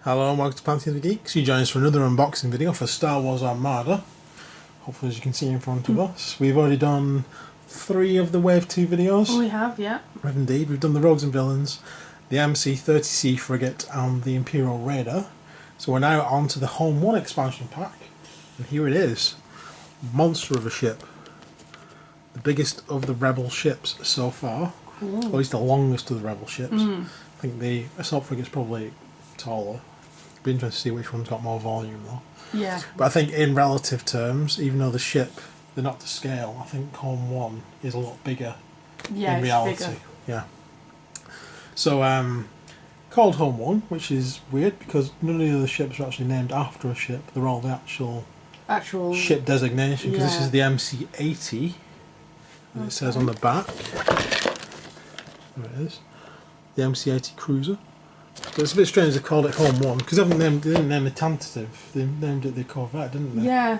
Hello and welcome to Pantheon of the Geeks. You join us for another unboxing video for Star Wars Armada. Hopefully, as you can see in front of us, we've already done 3 of the Wave 2 videos. We have, yeah. We've indeed. We've done the Rogues and Villains, the MC-30C Frigate and the Imperial Raider. So we're now on to the Home 1 expansion pack. And here it is. Monster of a ship. The biggest of the Rebel ships so far. Cool. At least the longest of the Rebel ships. I think the Assault Frigate's probably taller. Be interesting to see which one's got more volume though. Yeah. But I think in relative terms, even though the ship, they're not to scale, I think Home 1 is a lot bigger in reality. Bigger. Yeah. So, called Home 1, which is weird because none of the other ships are actually named after a ship. They're all the actual ship designation, because this is the MC-80. And it says on the back, there it is, the MC-80 Cruiser. But it's a bit strange they called it Home 1 because they didn't name the tentative. They named it the Corvette, didn't they? Yeah.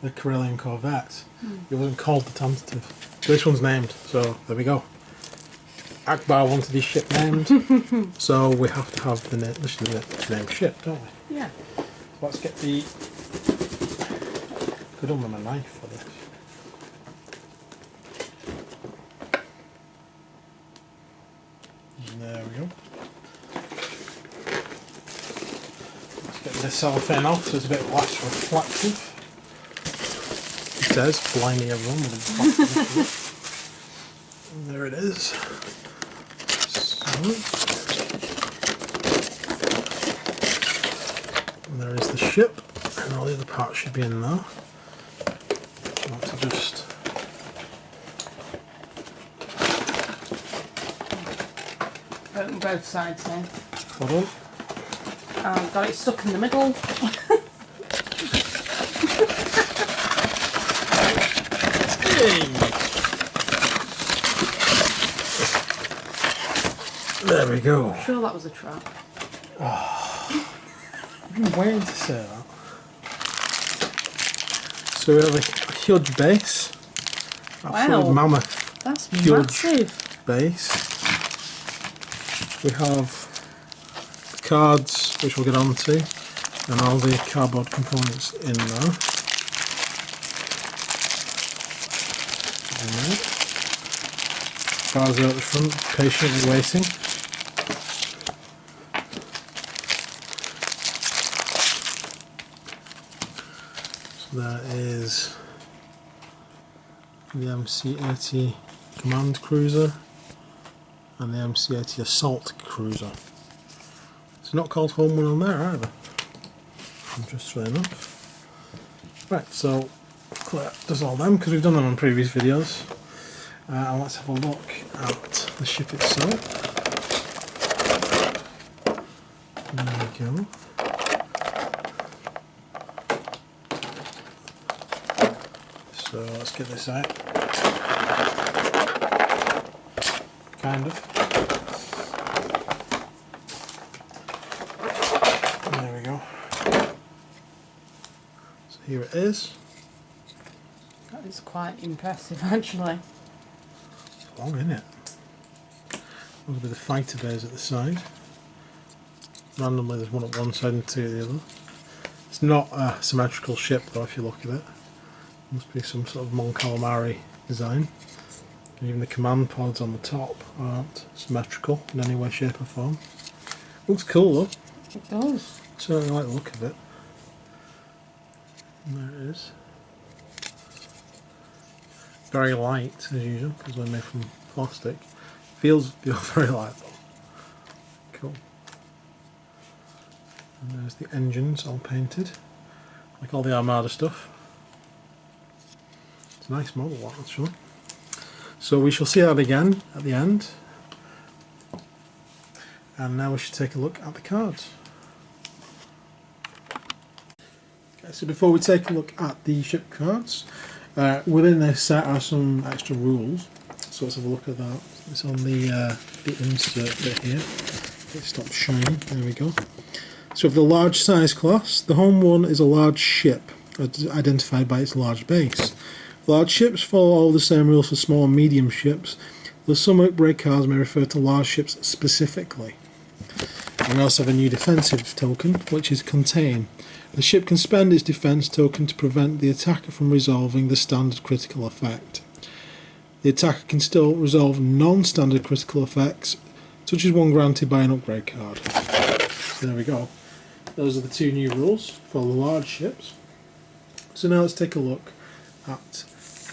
The Corellian Corvette. It wasn't called the tentative. But this one's named, so there we go. Akbar wanted his ship named, so we have to have the named ship, don't we? Yeah. So let's get the. Could have done with a knife for this. There we go. Get the cellophane off so it's a bit less reflective. It says, blimey everyone, with and there it is. So, and there is the ship, and all the other parts should be in there. I want to just Open both sides now. hold on. Got it stuck in the middle. Hey. There we go. I'm sure that was a trap. I've been waiting to say that. So we have a huge base. Absolute mammoth. That's huge massive. Base. We have the cards, which we'll get onto, and all the cardboard components in there. Cards out the front, patiently waiting. So that is the MC-80 Command Cruiser and the MC-80 Assault Cruiser. It's not called Home 1 on there either. Interestingly enough. Right, so Claire does all them because we've done them on previous videos. And let's have a look at the ship itself. There we go. So let's get this out. Kind of. There we go. So here it is. That is quite impressive, actually. It's long, isn't it? There's a bit of fighter bays at the side. Randomly there's one at one side and 2 at the other. It's not a symmetrical ship though if you look at it. Must be some sort of Mon Calamari design. And even the command pods on the top aren't symmetrical in any way, shape or form. Looks cool though. It does. Certainly like the look of it. And there it is. Very light as usual because they're made from plastic. Feels very light though. Cool. And there's the engines all painted, like all the Armada stuff. It's a nice model that actually. So we shall see that again at the end. And now we should take a look at the cards. Okay, so before we take a look at the ship cards, within this set are some extra rules. So let's have a look at that. It's on the insert bit here. It stops shining. There we go. So for the large size class, the Home 1 is a large ship identified by its large base. Large ships follow all the same rules for small and medium ships, though some outbreak cards may refer to large ships specifically. And we also have a new defensive token, which is Contain. The ship can spend its defense token to prevent the attacker from resolving the standard critical effect. The attacker can still resolve non-standard critical effects, such as one granted by an upgrade card. So there we go. Those are the two new rules for the large ships. So now let's take a look at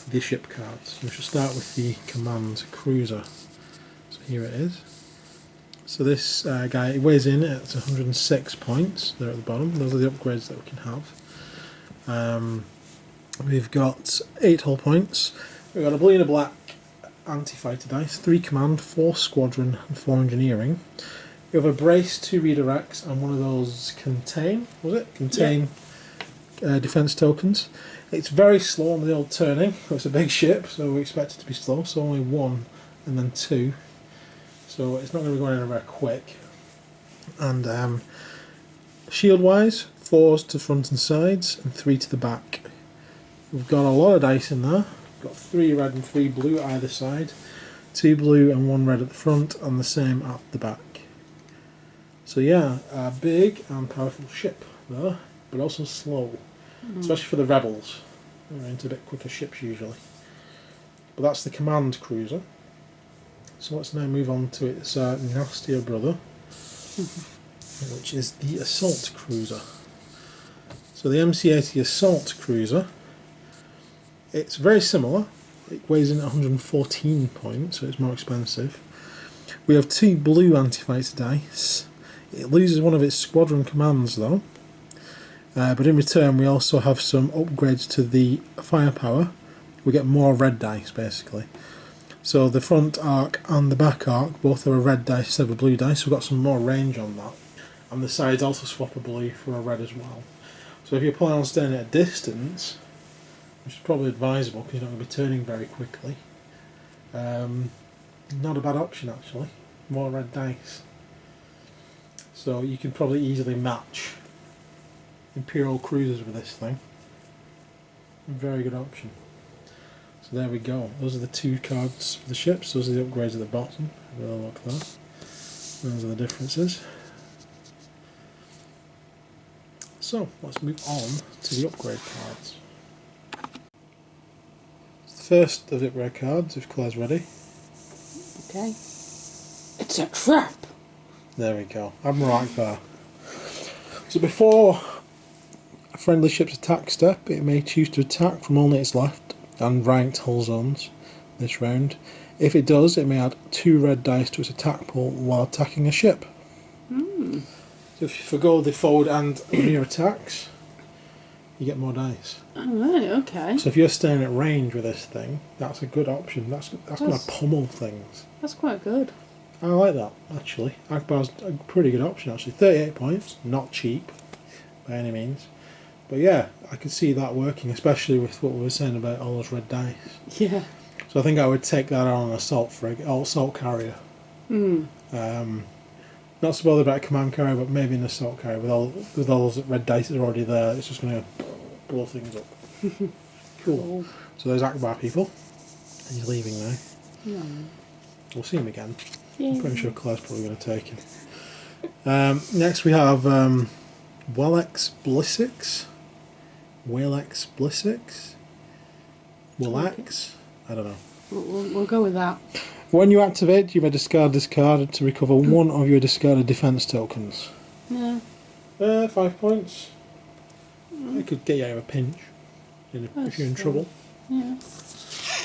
the ship cards. We shall start with the command cruiser. So here it is. So this guy, it weighs in at 106 points. There at the bottom. Those are the upgrades that we can have. We've got 8 hull points. We've got a blue and a black anti-fighter dice, 3 command, 4 squadron and 4 engineering. We have a brace, 2 redirects and one of those contain, was it? Contain defense tokens. It's very slow on the old turning. It's a big ship, so we expect it to be slow, so only 1 and then 2. So it's not going to be going anywhere quick. And shield wise, 4s to front and sides and 3 to the back. We've got a lot of dice in there. We've got 3 red and 3 blue at either side, 2 blue and 1 red at the front, and the same at the back. So yeah, a big and powerful ship there, but also slow, especially for the rebels. They're into a bit quicker ships usually. But that's the command cruiser. So let's now move on to its nastier brother, which is the assault cruiser. So the MC-80 assault cruiser, it's very similar. It weighs in at 114 points, so it's more expensive. We have 2 blue anti-fighter dice. It loses one of its squadron commands though, but in return we also have some upgrades to the firepower. We get more red dice basically. So the front arc and the back arc both have a red dice instead of a blue dice, so we've got some more range on that. And the sides also swap a blue for a red as well. So if you're planning on staying at a distance, which is probably advisable because you're not going to be turning very quickly, not a bad option actually. More red dice. So you can probably easily match Imperial cruisers with this thing. Very good option. So there we go. Those are the 2 cards for the ships. Those are the upgrades at the bottom. Have a look there. Those are the differences. So let's move on to the upgrade cards. The first of the upgrade cards, if Claire's ready. Okay. It's a trap! There we go. Admiral Akbar. So before a friendly ship's attack step, it may choose to attack from only its left and ranked hull zones this round. If it does, it may add 2 red dice to its attack pool while attacking a ship. So if you forgo the forward and rear attacks, you get more dice. Alright, okay. So if you're staying at range with this thing, that's a good option. That's going to pummel things. That's quite good. I like that, actually. Akbar's a pretty good option, actually. 38 points, not cheap by any means. But yeah, I could see that working, especially with what we were saying about all those red dice. Yeah. So I think I would take that on an assault frigate, or assault carrier. Not so bothered about a command carrier, but maybe an assault carrier with all those red dice that are already there. It's just going to blow things up. Cool. So there's Akbar, people. He's leaving now. Yeah. We'll see him again. Yeah. I'm pretty sure Claire's probably going to take him. Next we have Walex Blissix. Walex Blissix? Walex? I don't know. We'll go with that. When you activate, you may discard this card to recover 1 of your discarded defense tokens. Yeah. 5 points. It could get you out of a pinch if you're in trouble. Yeah.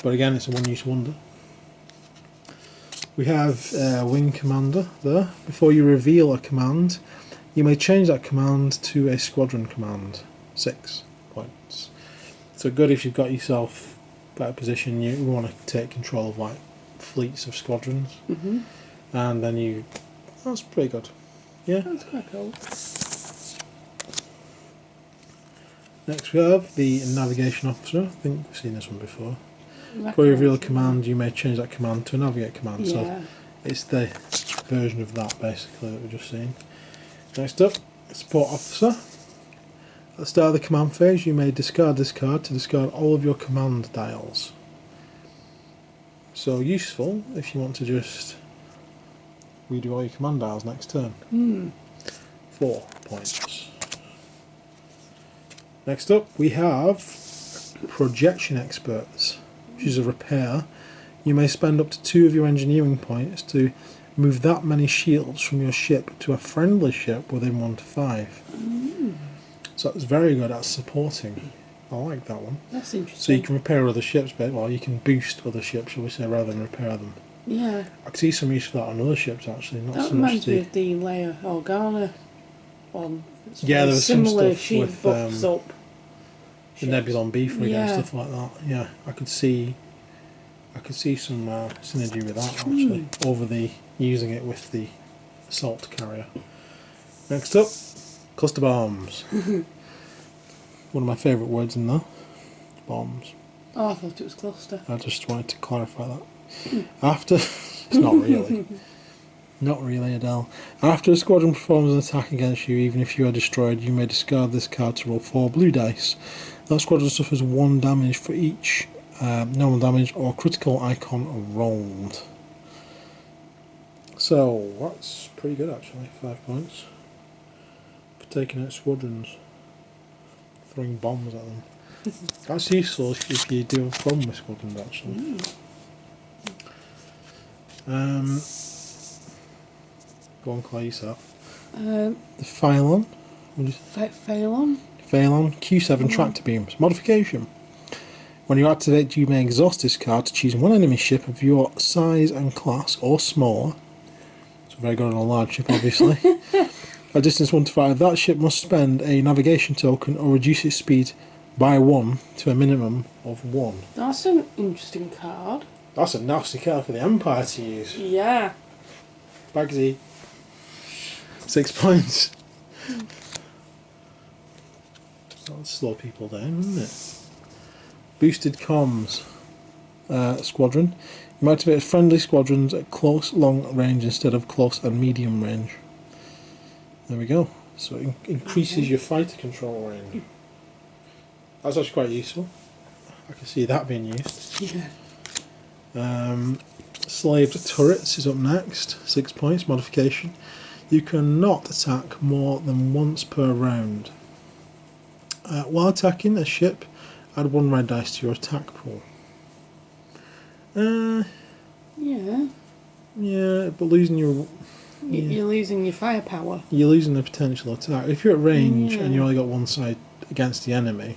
But again, it's a one-use wonder. We have Wing Commander there. Before you reveal a command, you may change that command to a squadron command. 6 points. So good if you've got yourself at a position you want to take control of like fleets of squadrons. And then that's pretty good. Yeah. That's quite cool. Next we have the Navigation Officer. I think we've seen this one before. Before you reveal a command, you may change that command to a Navigate command. Yeah. So it's the version of that basically that we've just seen. Next up, Support Officer. At the start of the command phase, you may discard this card to discard all of your command dials. So useful if you want to just redo all your command dials next turn. 4 points. Next up we have Projection Experts, which is a repair. You may spend up to 2 of your engineering points to move that many shields from your ship to a friendly ship within 1 to 5. So that's very good at supporting. I like that one. That's interesting. So you can repair other ships, but well, you can boost other ships, shall we say, rather than repair them. Yeah. I can see some use for that on other ships actually. Not That so much reminds me of the Leia Organa one. It's yeah, there was some similar. stuff She with buffs up the Nebulon B frigate and Yeah. stuff like that. Yeah, I could see some synergy with that actually over the using it with the assault carrier. Next up, cluster bombs. One of my favourite words in there. Bombs. Oh, I thought it was cluster. I just wanted to clarify that. After it's not really. Not really, Adele. After a squadron performs an attack against you, even if you are destroyed, you may discard this card to roll 4 blue dice. That squadron suffers 1 damage for each normal damage or critical icon rolled. So, that's pretty good actually, 5 points. For taking out squadrons. Throwing bombs at them. That's useful if you do a problem with squadrons actually. Go on, Clay, yourself. The Phylon. Phalon? Phalon Q7 tractor beams. Modification. When you activate, you may exhaust this card to choose one enemy ship of your size and class or smaller. So very good on a large ship, obviously. At distance 1 to 5, that ship must spend a navigation token or reduce its speed by 1 to a minimum of 1. That's an interesting card. That's a nasty card for the Empire to use. Yeah. Bagsy. 6 points. That'll slow people down, wouldn't it? Boosted comms squadron. You might activate friendly squadrons at close, long range instead of close and medium range. There we go. So it increases your fighter control range. That's actually quite useful. I can see that being used. Yeah. Slaved turrets is up next. 6 points. Modification. You cannot attack more than once per round. While attacking a ship, add 1 red dice to your attack pool. Yeah. Yeah, but losing your... Yeah. You're losing your firepower. You're losing the potential attack. If you're at range and you only got one side against the enemy,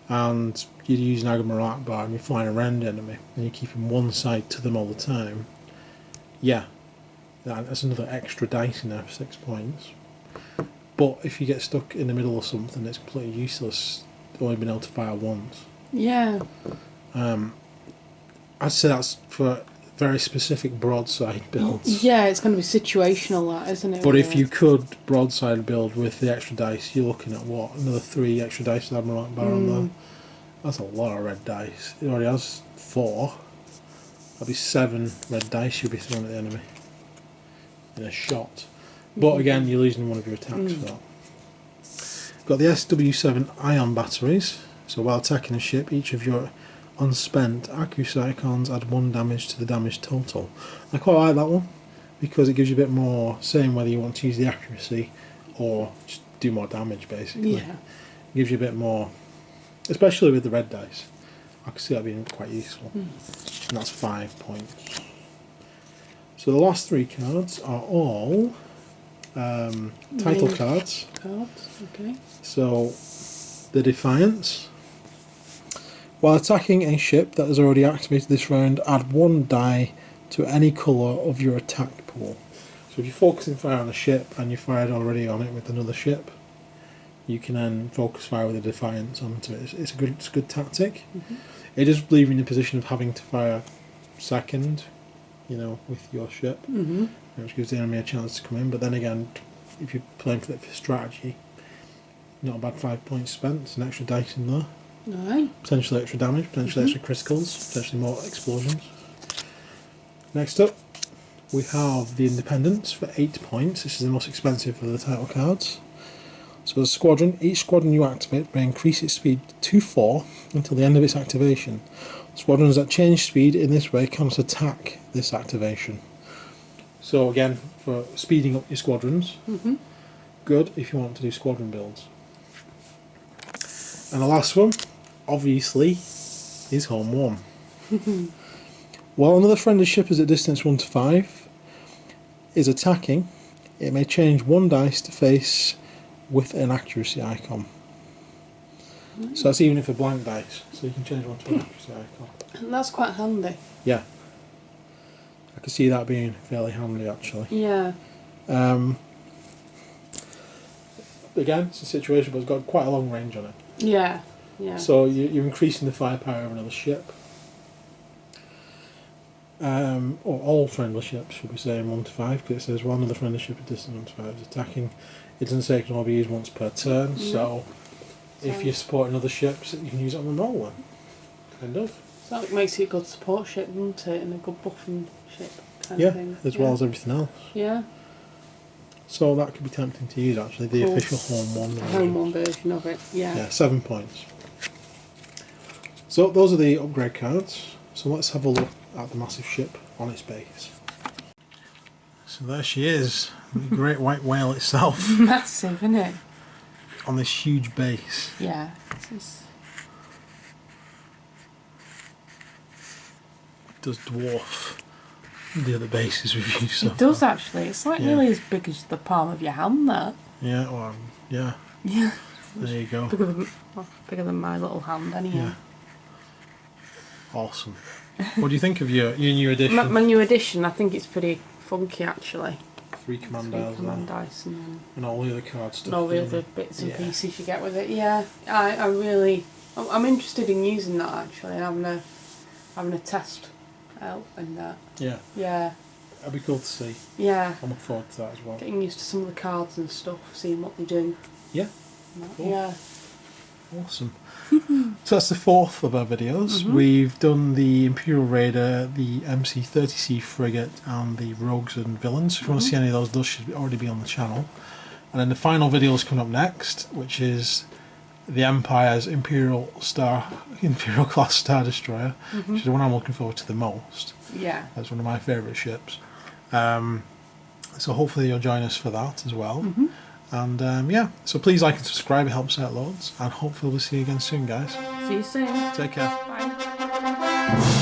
and you're using Agama Akbar and you're flying around the enemy, and you're keeping one side to them all the time, yeah, that's another extra dice in there for 6 points. But if you get stuck in the middle of something, it's completely useless, only being able to fire once. Yeah. I'd say that's for very specific broadside builds. Yeah, it's going to be situational, that, isn't it? But if you could broadside build with the extra dice, you're looking at what? Another 3 extra dice with Admiral Akbar on there. That's a lot of red dice. It already has 4. That'd be 7 red dice you'll be throwing at the enemy in a shot. But again, you're losing one of your attacks for that. Got the SW7 ion batteries. So while attacking a ship, each of your unspent accuracy icons add 1 damage to the damage total. I quite like that one because it gives you a bit more saying whether you want to use the accuracy or just do more damage basically. Yeah. It gives you a bit more, especially with the red dice. I can see that being quite useful. And that's 5 points. So the last 3 cards are all title cards. Okay. So the Defiance. While attacking a ship that has already activated this round, add 1 die to any colour of your attack pool. So if you're focusing fire on a ship and you fired already on it with another ship, you can then focus fire with a Defiance onto it. It's a good tactic. It does leave you in the position of having to fire second, with your ship, which gives the enemy a chance to come in. But then again, if you're playing for strategy, not a bad 5 points spent. It's an extra dice in there. Right. Potentially extra damage, potentially extra criticals, potentially more explosions. Next up, we have the Independence for 8 points. This is the most expensive of the title cards. So as a squadron, each squadron you activate may increase its speed to 4 until the end of its activation. Squadrons that change speed in this way cannot attack this activation. So again, for speeding up your squadrons, good if you want to do squadron builds. And the last one, obviously, is Home 1. While another friendly ship is at distance 1 to 5, is attacking, it may change one dice to face with an accuracy icon. So that's even if a blank dice, so you can change one to an accuracy icon. That's quite handy. Yeah. I can see that being fairly handy actually. Yeah. Again, it's a situation but it's got quite a long range on it. Yeah. Yeah. So you're increasing the firepower of another ship. Or all friendly ships should be saying 1 to 5 because it says while another friendly ship at distance 1 to 5 is attacking. It doesn't say it can only be used once per turn, so if you support another ship, you can use it on the roll then. Kind of. So it makes it a good support ship, doesn't it? And a good buffing ship kind of thing. As well as everything else. Yeah. So that could be tempting to use actually, the official Home 1 version. Home 1 version of it, yeah. Yeah, 7 points. So those are the upgrade cards. So let's have a look at the massive ship on its base. So there she is, the great white whale itself. Massive, isn't it? On this huge base. Yeah. It does dwarf the other bases we've used so It does actually. It's like nearly as big as the palm of your hand, that. Yeah, well, yeah. Yeah. There you go. Bigger than my little hand, anyhow. Yeah. Awesome. What do you think of your new edition? My new edition, I think it's pretty funky actually. 3 command dice and all the other card stuff. And all the other bits and pieces you get with it. Yeah, I'm interested in using that actually, and having a test out in that. Yeah. Yeah. That'd be cool to see. Yeah. I look forward to that as well. Getting used to some of the cards and stuff, seeing what they do. Yeah. Cool. Yeah. Awesome. So that's the 4th of our videos. We've done the Imperial Raider, the MC-30C frigate, and the Rogues and Villains. If you want to see any of those should already be on the channel. And then the final video is coming up next, which is the Empire's Imperial class Star Destroyer, which is the one I'm looking forward to the most. Yeah. That's one of my favourite ships. So hopefully you'll join us for that as well. And yeah, so please like and subscribe, it helps out loads. And hopefully we'll see you again soon, guys. See you soon. Take care. Bye.